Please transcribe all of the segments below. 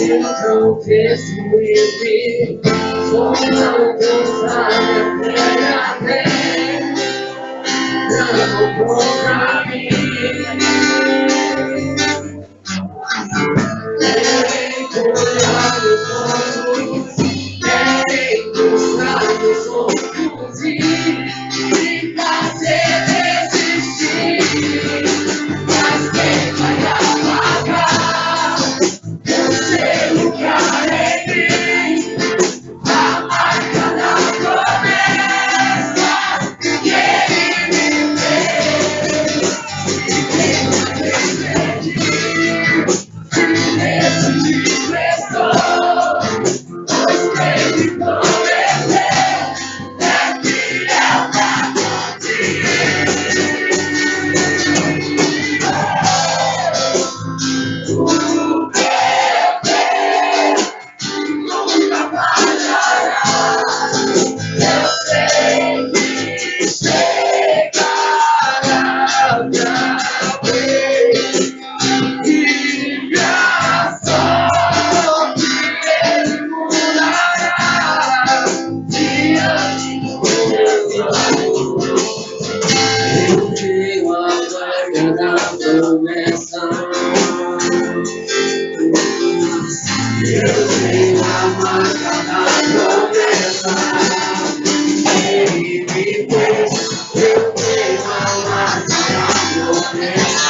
eu tropeço e vi, sou alcançada até não contra mim. Querem olhar meus olhos, querem mostrar meus olhos e me fazer desistir. Mas quem vai apagar? Eu sei o que há em mim, a marca da promessa que ele me fez. E quem vai impedir? Silêncio de pressão, pois quem me prometeu é fiel pra cumprir. O que nunca falhará. Eu sei que chegará outra vez. E minha sorte ele mudará diante do meu Deus. Eu tenho a marca da promessa. Eu tenho a marca da promessa. Ele me fez. Eu tenho a marca da promessa.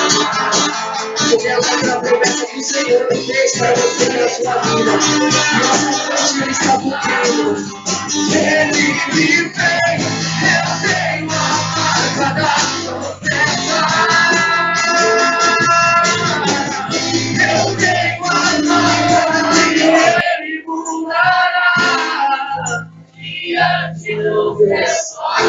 Eu tenho a marca da promessa que o Senhor me fez para você na sua vida. Nossa frente ele está cumprindo. Ele me fez. Eu tenho a marca da promessa. Eu tenho a marca que ele mudará diante do pessoal.